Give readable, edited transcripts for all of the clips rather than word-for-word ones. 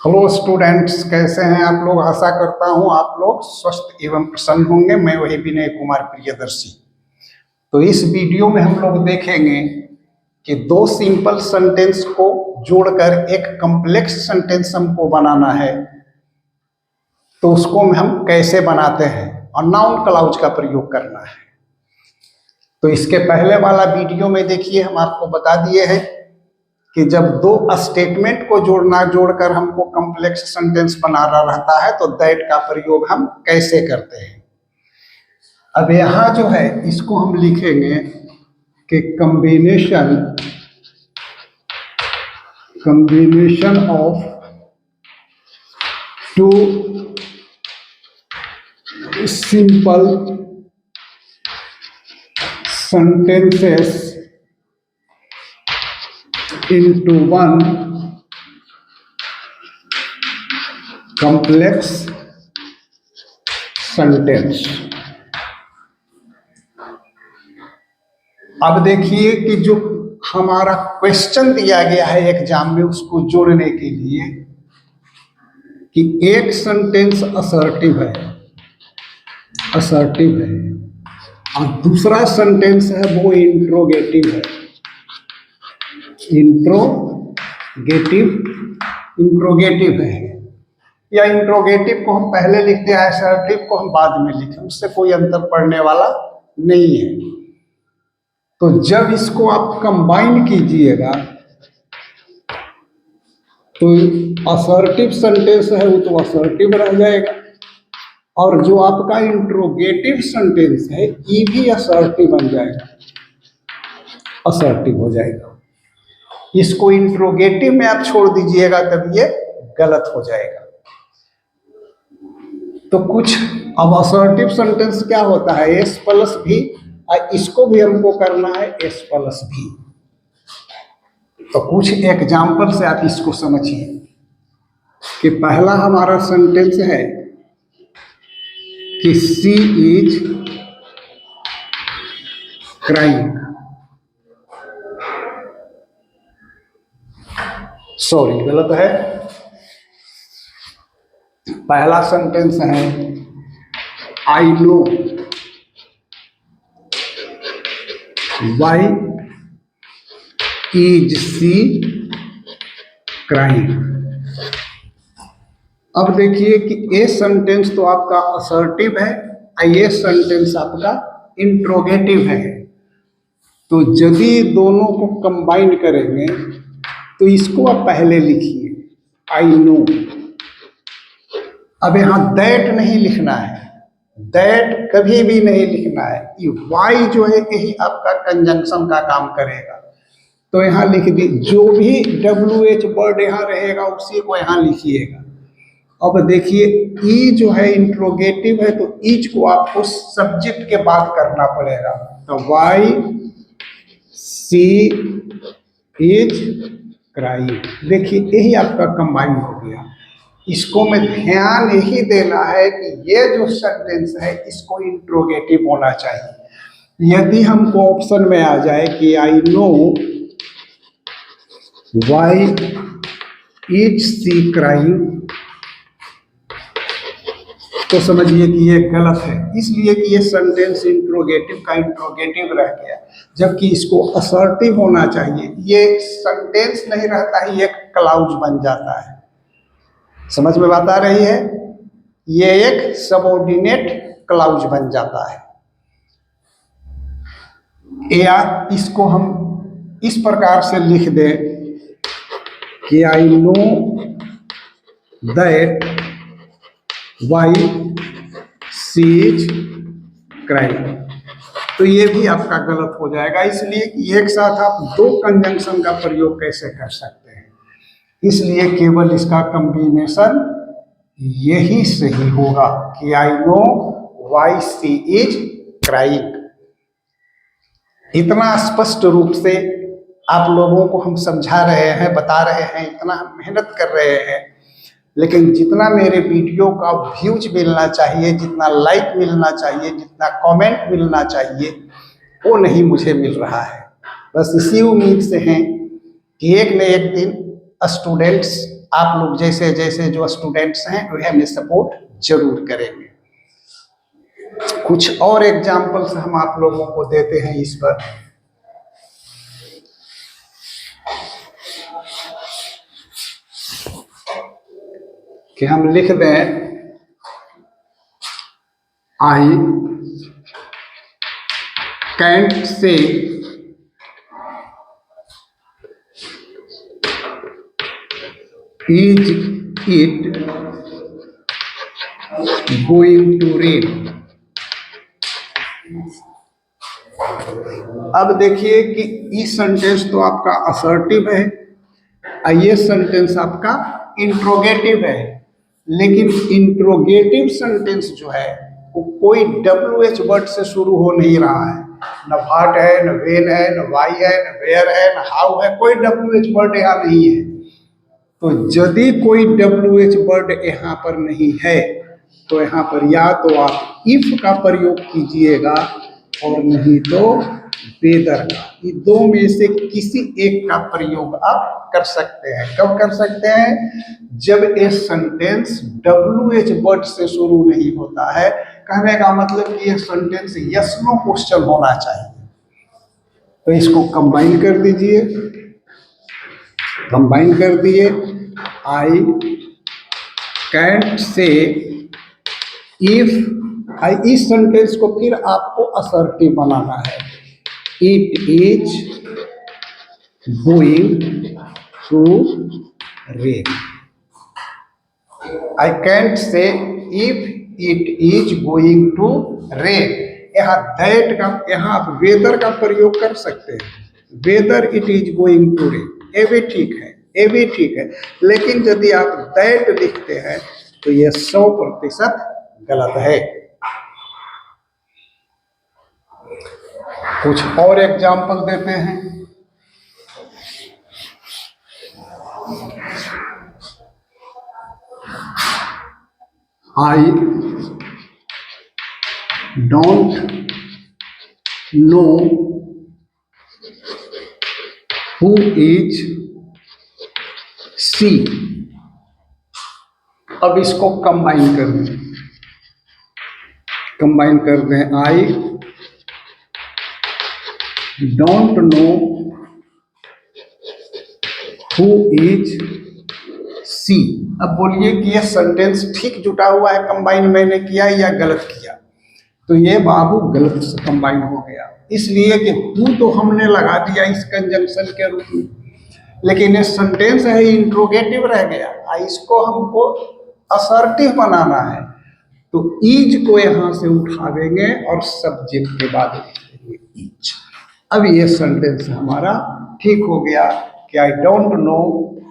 Hello students, कैसे हैं आप लोग। आशा करता हूं आप लोग स्वस्थ एवं प्रसन्न होंगे। मैं वही विनय कुमार प्रियदर्शी। तो इस वीडियो में हम लोग देखेंगे कि दो सिंपल सेंटेंस को जोड़कर एक कॉम्प्लेक्स सेंटेंस हमको बनाना है। तो उसको हम कैसे बनाते हैं और नाउन क्लाउज का प्रयोग करना है। तो इसके पहले वाला वीडियो में देखिए, हम आपको बता दिए हैं कि जब दो स्टेटमेंट को जोड़कर हमको कॉम्प्लेक्स सेंटेंस बनाना रहता है तो दैट का प्रयोग हम कैसे करते हैं। अब यहाँ जो है इसको हम लिखेंगे कि combination of two simple sentences into one complex sentence। अब देखिए कि जो हमारा क्वेश्चन दिया गया है एग्जाम में, उसको जोड़ने के लिए कि एक सेंटेंस असर्टिव है और दूसरा सेंटेंस है वो इंट्रोगेटिव है। इंट्रोगेटिव है, या इंट्रोगेटिव को हम पहले लिखते हैं, असर्टिव को हम बाद में लिखें, उससे कोई अंतर पड़ने वाला नहीं है। तो जब इसको आप कंबाइन कीजिएगा तो असर्टिव सेंटेंस है वो तो असर्टिव रह जाएगा, और जो आपका इंट्रोगेटिव सेंटेंस है ये भी असर्टिव बन जाएगा, असर्टिव हो जाएगा। इसको इंट्रोगेटिव में आप छोड़ दीजिएगा तब ये गलत हो जाएगा। तो कुछ अब असर्टिव सेंटेंस क्या होता है, एस प्लस भी, और इसको भी हमको करना है एस प्लस भी। तो कुछ एग्जाम्पल से आप इसको समझिए कि पहला हमारा सेंटेंस है कि सी इज क्राइंग। सॉरी, गलत है। पहला सेंटेंस है I know why is she crying. अब देखिए कि ये सेंटेंस तो आपका असर्टिव है और ये सेंटेंस आपका इंट्रोगेटिव है। तो यदि दोनों को कंबाइन करेंगे तो इसको आप पहले लिखिए आई नो। अब यहाँ दैट नहीं लिखना है, दैट कभी भी नहीं लिखना है। ये वाई जो है यही आपका कंजंक्शन का काम करेगा। तो यहाँ लिख दी, जो भी WH वर्ड यहाँ रहेगा उसी को यहाँ लिखिएगा। अब देखिए ई जो है इंट्रोगेटिव है, तो ईच को आपको सब्जेक्ट के बाद करना पड़ेगा। तो वाई सी इज क्राइंग, देखिए यही आपका कंबाइन हो गया। इसको में ध्यान यही देना है कि ये जो सेंटेंस है इसको इंट्रोगेटिव होना चाहिए। यदि हमको ऑप्शन में आ जाए कि I know why is she crying, तो समझिए कि ये गलत है, इसलिए कि ये सेंटेंस इंट्रोगेटिव का इंट्रोगेटिव रह गया, जबकि इसको असर्टिव होना चाहिए। ये सेंटेंस नहीं रहता है, ये क्लाउज बन जाता है। समझ में बात आ रही है, ये एक सबऑर्डिनेट क्लाउज बन जाता है। या इसको हम इस प्रकार से लिख दें कि I know that why she is crying, तो ये भी आपका गलत हो जाएगा। इसलिए कि एक साथ आप दो कंजंक्शन का प्रयोग कैसे कर सकते हैं, इसलिए केवल इसका कॉम्बिनेशन यही सही होगा कि I know why she is crying. इतना स्पष्ट रूप से आप लोगों को हम समझा रहे हैं, बता रहे हैं, इतना हम मेहनत कर रहे हैं, लेकिन जितना मेरे वीडियो का व्यूज मिलना चाहिए, जितना लाइक मिलना चाहिए, जितना कमेंट मिलना चाहिए, वो नहीं मुझे मिल रहा है। बस इसी उम्मीद से हैं कि एक न एक दिन स्टूडेंट्स, आप लोग जैसे जैसे जो स्टूडेंट्स हैं वे हमें सपोर्ट जरूर करेंगे। कुछ और एग्जाम्पल्स हम आप लोगों को देते हैं इस पर। कि हम लिख दें I can't say is it going to rain. अब देखिए कि ई सेंटेंस तो आपका असर्टिव है, ये सेंटेंस आपका इंट्रोगेटिव है। लेकिन इंट्रोगेटिव सेंटेंस जो है वो कोई WH वर्ड से शुरू हो नहीं रहा है। न व्हाट है, न वेन है, न वाई है, न वेयर है, न हाउ है, कोई WH वर्ड यहाँ नहीं है। तो यदि कोई WH वर्ड यहाँ पर नहीं है तो यहाँ पर या तो आप इफ का प्रयोग कीजिएगा और नहीं तो वेदर का। ये दो में से किसी एक का प्रयोग आप कर सकते हैं। कब कर सकते हैं? जब ये सेंटेंस WH वर्ड से शुरू नहीं होता है। कहने का मतलब कि ये सेंटेंस यस नो क्वेश्चन होना चाहिए। तो इसको कंबाइन कर दीजिए, कंबाइन कर दिए। आई कैंट से इफ, इस सेंटेंस को फिर आपको असर्टिव बनाना है। It is going to rain. I can't say if it is going to rain. यहाँ दैट का, यहाँ आप वेदर का प्रयोग कर सकते हैं। Whether it is going to rain, ये भी ठीक है, ये भी ठीक है। लेकिन यदि आप दैट लिखते हैं तो ये 100% गलत है। कुछ और एग्जाम्पल देते हैं। I don't know who is she. अब इसको कंबाइन कर दें, कंबाइन कर दें। I don't know who is she. अब बोलिए कि यह सेंटेंस ठीक जुटा हुआ है, कंबाइन मैंने किया या गलत किया? तो ये बाबू गलत से कंबाइन हो गया, इसलिए कि हु तो हमने लगा दिया इस कंजंक्शन के रूप में, लेकिन ये सेंटेंस है इंट्रोगेटिव रह गया। इसको हमको असर्टिव बनाना है, तो इज को यहां से उठा देंगे और सब्जेक्ट के बाद लिख देंगे इज। अब ये सेंटेंस हमारा ठीक हो गया कि I don't know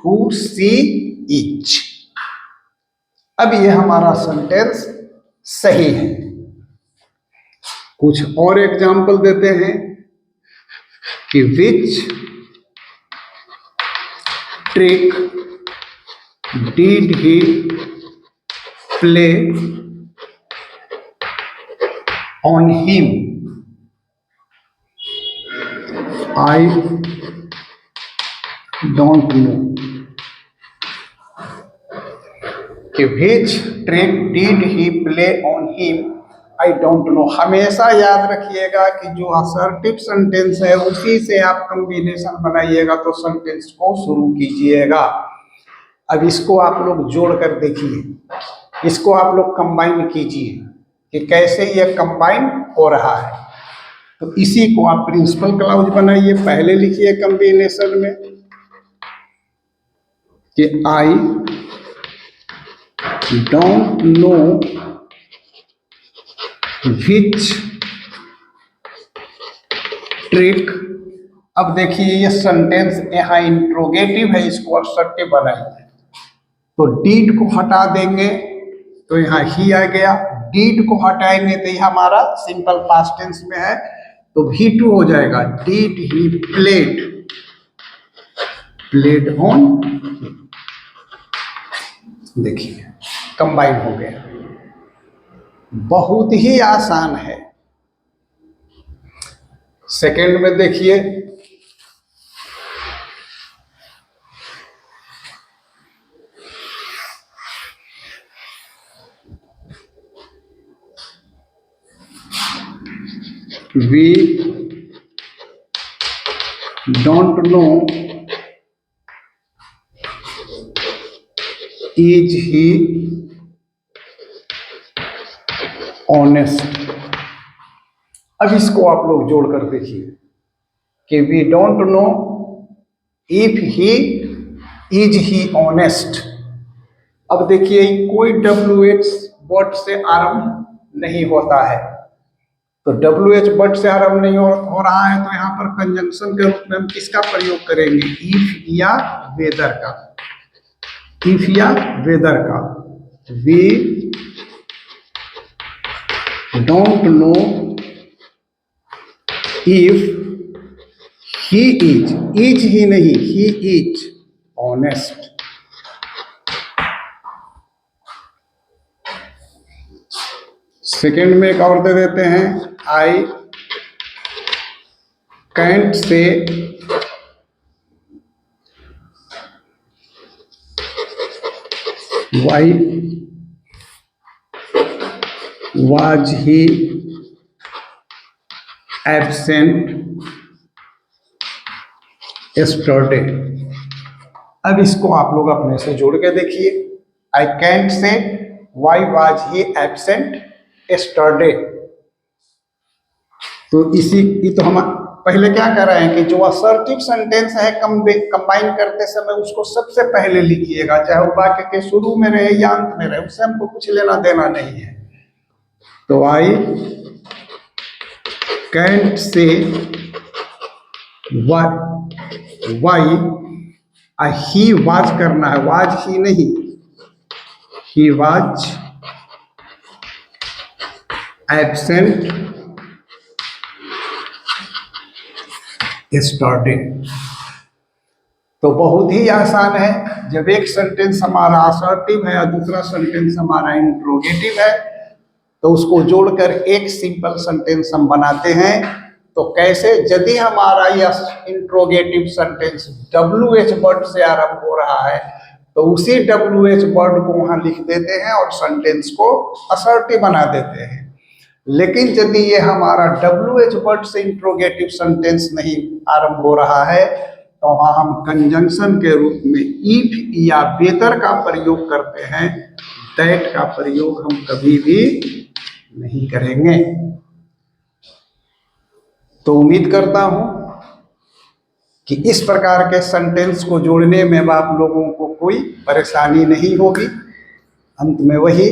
who she is. अब ये हमारा सेंटेंस सही है। कुछ और एग्जाम्पल देते हैं कि which trick did he play on him. I don't know कि which trick did he play on him. I don't know. हमेशा याद रखिएगा कि जो असर्टिव सेंटेंस है उसी से आप कॉम्बिनेशन बनाइएगा, तो सेंटेंस को शुरू कीजिएगा। अब इसको आप लोग जोड़ कर देखिए, इसको आप लोग कंबाइन कीजिए कि कैसे ये कंबाइन हो रहा है। तो इसी को आप प्रिंसिपल क्लाउज बनाइए। पहले लिखिए कॉम्बिनेशन में कि I don't know which trick. अब देखिए ये सेंटेंस यहाँ इंट्रोगेटिव है, इसको असर्टिव बनाइए। तो डीड को हटा देंगे तो यहाँ ही आ गया, डीड को हटाएंगे तो ये हमारा सिंपल पास्ट टेंस में है, तो V2 हो जाएगा। Did he played, played on. देखिए कंबाइन हो गया, बहुत ही आसान है। सेकेंड में देखिए, we don't know is he honest. अब इसको आप लोग जोड़कर देखिए कि we don't know if he is he honest. अब देखिए कोई WH वर्ड से आरंभ नहीं होता है, तो WH वर्ड से आरंभ नहीं हो रहा है, तो यहाँ पर कंजंक्शन के रूप में हम किसका प्रयोग करेंगे? इफ या वेदर का। इफ या वेदर का। We don't know if he is he नहीं, ही इज ऑनेस्ट। सेकेंड में एक और दे देते हैं, आई कैंट से why was he absent yesterday. अब इसको आप लोग अपने से जोड़ के देखिए, आई कैंट से why was he absent yesterday. तो ये तो हम पहले क्या कर रहे हैं कि जो असर्टिव सेंटेंस है कंबाइन करते समय उसको सबसे पहले लिखिएगा, चाहे वो वाक्य के शुरू में रहे या अंत में रहे, उससे हमको कुछ लेना देना नहीं है। तो आई कैंट से वाई ही वाज करना है, वाज ही नहीं, ही वाज एब्सेंट यस्टरडे। तो बहुत ही आसान है, जब एक सेंटेंस हमारा असर्टिव है और दूसरा सेंटेंस हमारा इंट्रोगेटिव है, तो उसको जोड़कर एक सिंपल सेंटेंस हम बनाते हैं। तो कैसे? यदि हमारा यह इंट्रोगेटिव सेंटेंस WH वर्ड से आरंभ हो रहा है, तो उसी WH वर्ड को वहां लिख देते हैं और सेंटेंस को असर्टिव बना देते हैं। लेकिन यदि ये हमारा WH वर्ड से इंट्रोगेटिव सेंटेंस नहीं आरंभ हो रहा है, तो वहां हम कंजंक्शन के रूप में इफ या वेदर का प्रयोग करते हैं, दैट का प्रयोग हम कभी भी नहीं करेंगे। तो उम्मीद करता हूं कि इस प्रकार के सेंटेंस को जोड़ने में आप लोगों को कोई परेशानी नहीं होगी। अंत में वही,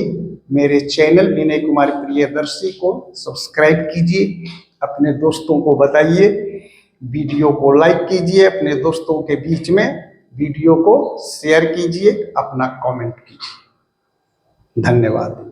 मेरे चैनल विनय कुमार प्रियदर्शी को सब्सक्राइब कीजिए, अपने दोस्तों को बताइए, वीडियो को लाइक कीजिए, अपने दोस्तों के बीच में वीडियो को शेयर कीजिए, अपना कमेंट कीजिए। धन्यवाद।